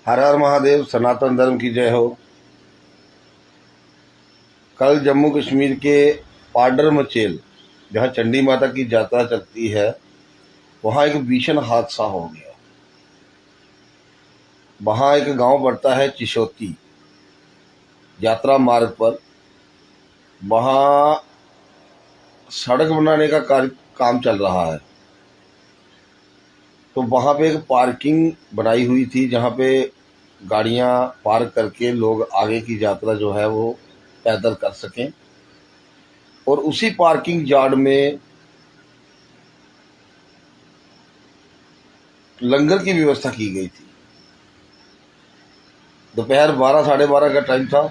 हर हर महादेव, सनातन धर्म की जय हो। कल जम्मू कश्मीर के पाडर मचेल, जहाँ चंडी माता की यात्रा चलती है, वहाँ एक भीषण हादसा हो गया। वहाँ एक गांव पड़ता है चिशोती, यात्रा मार्ग पर। वहाँ सड़क बनाने का काम चल रहा है। तो वहाँ पे एक पार्किंग बनाई हुई थी, जहाँ पे गाड़ियाँ पार्क करके लोग आगे की यात्रा जो है वो पैदल कर सकें। और उसी पार्किंग यार्ड में लंगर की व्यवस्था की गई थी। दोपहर 12 साढ़े 12 का टाइम था।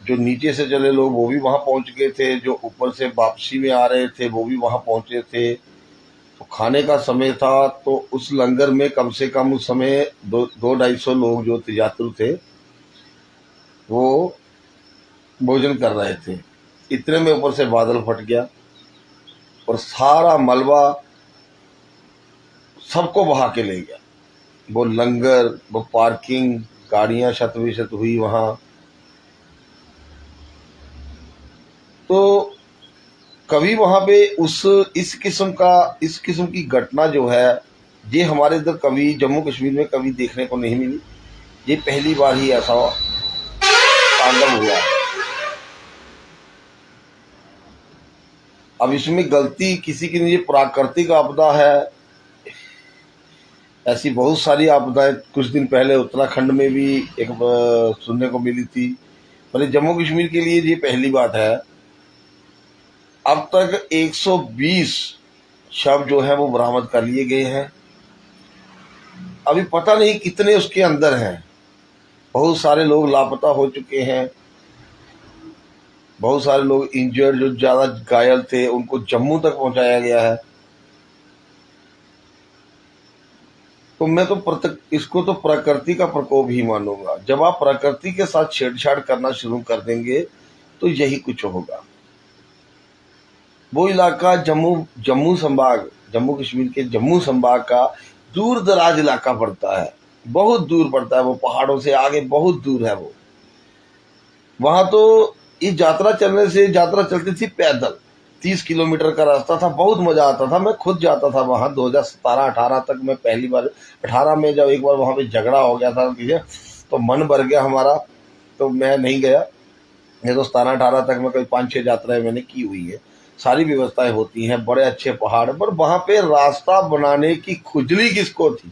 जो नीचे से चले लोग वो भी वहां पहुंच गए थे, जो ऊपर से वापसी में आ रहे थे वो भी वहां पहुंचे थे। तो खाने का समय था, तो उस लंगर में कम से कम उस समय 200-250 लोग जो यात्रु थे वो भोजन कर रहे थे। इतने में ऊपर से बादल फट गया और सारा मलबा सबको बहा के ले गया। वो लंगर, वो पार्किंग, गाड़ियां शत विशत हुई वहां। तो कभी वहां पे इस किस्म की घटना जो है, ये हमारे इधर कभी जम्मू कश्मीर में कभी देखने को नहीं मिली। ये पहली बार ही ऐसा तांडव हुआ है। अब इसमें गलती किसी की नहीं, प्राकृतिक आपदा है। ऐसी बहुत सारी आपदाएं कुछ दिन पहले उत्तराखंड में भी एक सुनने को मिली थी, पर जम्मू कश्मीर के लिए ये पहली बात है। अब तक 120 शव जो है वो बरामद कर लिए गए हैं। अभी पता नहीं कितने उसके अंदर हैं। बहुत सारे लोग लापता हो चुके हैं। बहुत सारे लोग इंजर्ड, जो ज्यादा घायल थे, उनको जम्मू तक पहुंचाया गया है। तो मैं तो इसको तो प्रकृति का प्रकोप ही मानूंगा। जब आप प्रकृति के साथ छेड़छाड़ करना शुरू कर देंगे तो यही कुछ होगा। वो इलाका जम्मू संभाग, जम्मू कश्मीर के जम्मू संभाग का दूर दराज इलाका पड़ता है, बहुत दूर पड़ता है। वो पहाड़ों से आगे बहुत दूर है वो। वहां तो इस यात्रा चलने से, यात्रा चलती थी पैदल, 30 किलोमीटर का रास्ता था। बहुत मजा आता था। मैं खुद जाता था वहां 2017-18 तक। मैं पहली बार 18 में जब एक बार वहां पे झगड़ा हो गया था तो मन भर गया हमारा, तो मैं नहीं गया। ये तो 17-18 तक मैं कोई 5-6 यात्राएं मैंने की हुई है। सारी व्यवस्थाएं होती हैं, बड़े अच्छे पहाड़। पर वहां पे रास्ता बनाने की खुजली किसको थी?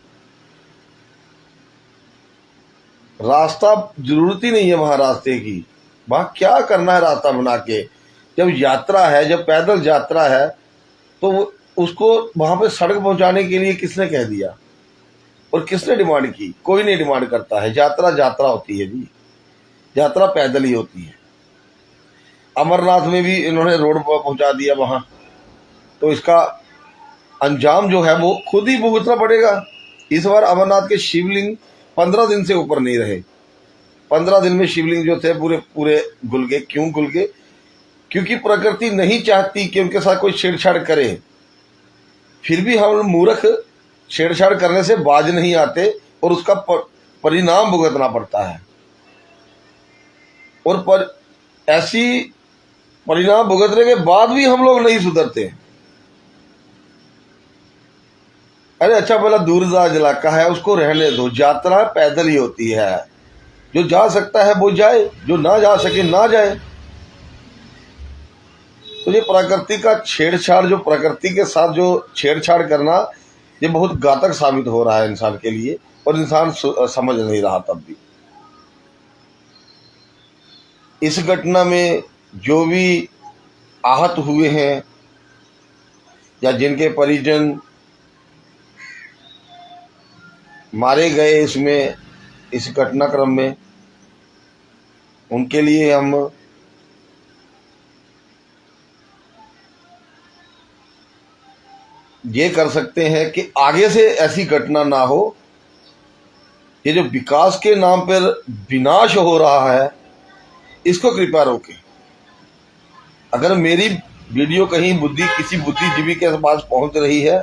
रास्ता जरूरत ही नहीं है वहां रास्ते की। वहां क्या करना है रास्ता बना के? जब यात्रा है, जब पैदल यात्रा है, तो उसको वहां पे सड़क पहुंचाने के लिए किसने कह दिया और किसने डिमांड की? कोई नहीं डिमांड करता है। यात्रा यात्रा होती है जी, यात्रा पैदल ही होती है। अमरनाथ में भी इन्होंने रोड पर पहुंचा दिया वहां। तो इसका अंजाम जो है वो खुद ही भुगतना पड़ेगा। इस बार अमरनाथ के शिवलिंग 15 दिन से ऊपर नहीं रहे। 15 दिन में शिवलिंग जो थे पूरे पूरे घुल गए। क्यों घुल गए? क्योंकि प्रकृति नहीं चाहती कि उनके साथ कोई छेड़छाड़ करे। फिर भी हम मूर्ख छेड़छाड़ करने से बाज नहीं आते और उसका परिणाम भुगतना पड़ता है। और ऐसी परिणाम भुगतने के बाद भी हम लोग नहीं सुधरते। अरे अच्छा, पहला दूरदराज इलाका है, उसको रहने दो। यात्रा पैदल ही होती है। जो जा सकता है वो जाए, जो ना जा सके ना जाए। तो ये प्रकृति का छेड़छाड़, जो प्रकृति के साथ जो छेड़छाड़ करना, ये बहुत घातक साबित हो रहा है इंसान के लिए। और इंसान समझ नहीं रहा तब भी। इस घटना में जो भी आहत हुए हैं या जिनके परिजन मारे गए इसमें, इस घटनाक्रम में, उनके लिए हम ये कर सकते हैं कि आगे से ऐसी घटना ना हो। ये जो विकास के नाम पर विनाश हो रहा है, इसको कृपया रोकें। अगर मेरी वीडियो कहीं किसी बुद्धिजीवी के पास पहुंच रही है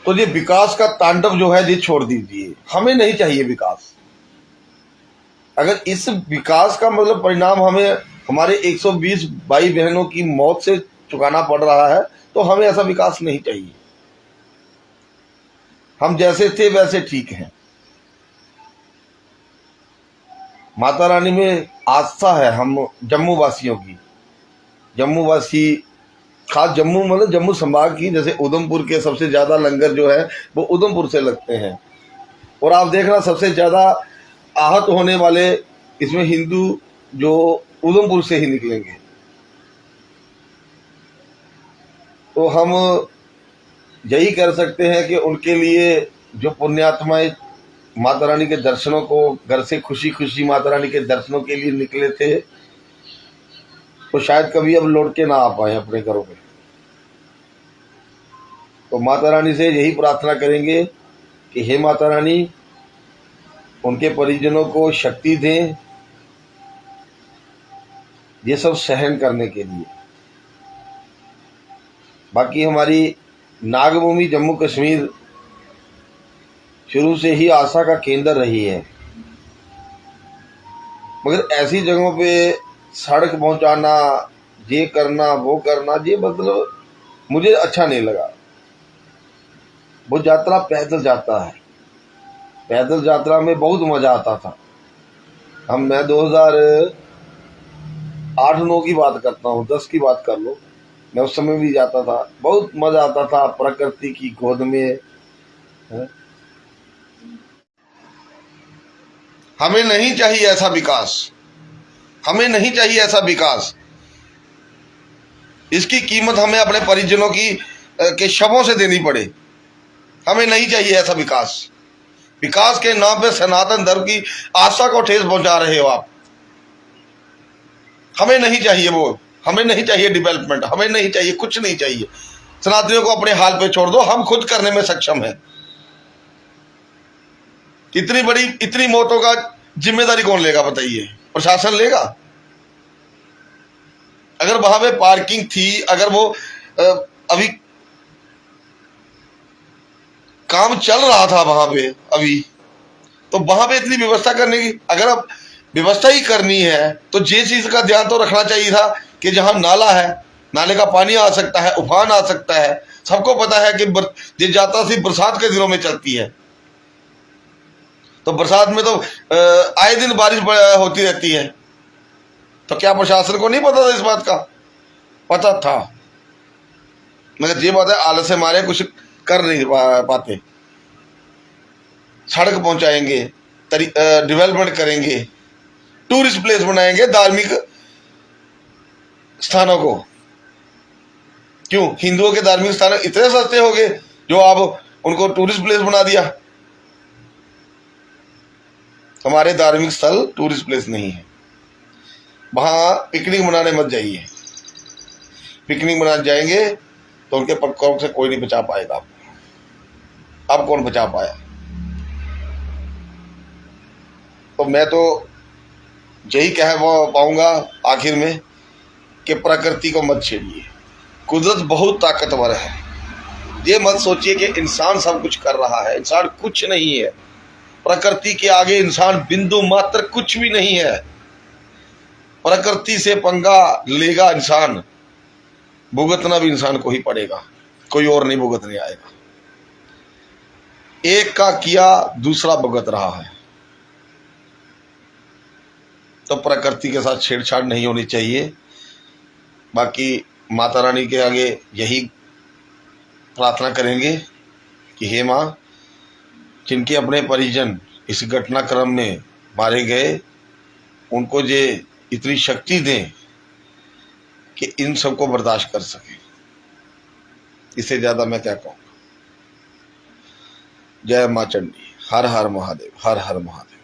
तो ये विकास का तांडव जो है ये छोड़ दीजिए, हमें नहीं चाहिए विकास। अगर इस विकास का मतलब परिणाम हमें हमारे 120 भाई बहनों की मौत से चुकाना पड़ रहा है तो हमें ऐसा विकास नहीं चाहिए। हम जैसे थे वैसे ठीक हैं। माता रानी में आस्था है हम जम्मू वासियों की। जम्मू वासी, खास जम्मू मतलब जम्मू संभाग की, जैसे उधमपुर के सबसे ज़्यादा लंगर जो है वो उधमपुर से लगते हैं। और आप देखना सबसे ज़्यादा आहत होने वाले इसमें हिंदू जो उधमपुर से ही निकलेंगे। तो हम यही कर सकते हैं कि उनके लिए जो पुण्यात्माएं माता रानी के दर्शनों को, घर से खुशी खुशी माता रानी के दर्शनों के लिए निकले थे, तो शायद कभी अब लौट के ना आ पाए अपने घरों में। तो माता रानी से यही प्रार्थना करेंगे कि हे माता रानी, उनके परिजनों को शक्ति दें ये सब सहन करने के लिए। बाकी हमारी नागभूमि जम्मू कश्मीर शुरू से ही आशा का केंद्र रही है, मगर ऐसी जगहों पे सड़क पहुंचाना, ये करना वो करना, ये मतलब मुझे अच्छा नहीं लगा। वो यात्रा पैदल जाता है, पैदल यात्रा में बहुत मजा आता था। मैं 2008-9 की बात करता हूँ, 10 की बात कर लो, मैं उस समय भी जाता था, बहुत मजा आता था प्रकृति की गोद में। हमें नहीं चाहिए ऐसा विकास, हमें नहीं चाहिए ऐसा विकास। इसकी कीमत हमें अपने परिजनों की के शवों से देनी पड़े। हमें नहीं चाहिए ऐसा विकास। विकास के नाम पे सनातन धर्म की आस्था को ठेस पहुंचा रहे हो आप। हमें नहीं चाहिए वो, हमें नहीं चाहिए डेवलपमेंट, हमें नहीं चाहिए, कुछ नहीं चाहिए। सनातनियों को अपने हाल पे छोड़ दो, हम खुद करने में सक्षम हैं। इतनी बड़ी, इतनी मौतों का जिम्मेदारी कौन लेगा बताइए? प्रशासन लेगा? अगर वहां पे पार्किंग थी, अगर वो अभी काम चल रहा था वहां पे अभी, तो वहां पे इतनी व्यवस्था करने की, अगर अब व्यवस्था ही करनी है तो ये चीज का ध्यान तो रखना चाहिए था कि जहां नाला है, नाले का पानी आ सकता है, उफान आ सकता है। सबको पता है कि ये यात्रा सिर्फ बरसात के दिनों में चलती है, तो बरसात में तो आए दिन बारिश होती रहती है। तो क्या प्रशासन को नहीं पता था इस बात का? पता था, मगर ये बात है आलस से मारे कुछ कर नहीं पाते। सड़क पहुंचाएंगे, डेवलपमेंट करेंगे, टूरिस्ट प्लेस बनाएंगे, धार्मिक स्थानों को। क्यों हिंदुओं के धार्मिक स्थान इतने सस्ते हो गए जो आप उनको टूरिस्ट प्लेस बना दिया? हमारे धार्मिक स्थल टूरिस्ट प्लेस नहीं है। वहां पिकनिक मनाने मत जाइए। पिकनिक मनाने जाएंगे तो उनके पक्कों से कोई नहीं बचा पाएगा आपको। अब कौन बचा पाया? तो मैं तो यही कह पाऊंगा आखिर में कि प्रकृति को मत छेड़िए। कुदरत बहुत ताकतवर है। ये मत सोचिए कि इंसान सब कुछ कर रहा है, इंसान कुछ नहीं है। प्रकृति के आगे इंसान बिंदु मात्र कुछ भी नहीं है। प्रकृति से पंगा लेगा इंसान, भुगतना भी इंसान को ही पड़ेगा, कोई और नहीं भुगतने आएगा। एक का किया दूसरा भुगत रहा है। तो प्रकृति के साथ छेड़छाड़ नहीं होनी चाहिए। बाकी माता रानी के आगे यही प्रार्थना करेंगे कि हे माँ, जिनके अपने परिजन इस घटनाक्रम में मारे गए, उनको ये इतनी शक्ति दें कि इन सबको बर्दाश्त कर सके। इससे ज़्यादा मैं क्या कहूँगा। जय माँ चंडी। हर हर महादेव, हर हर महादेव।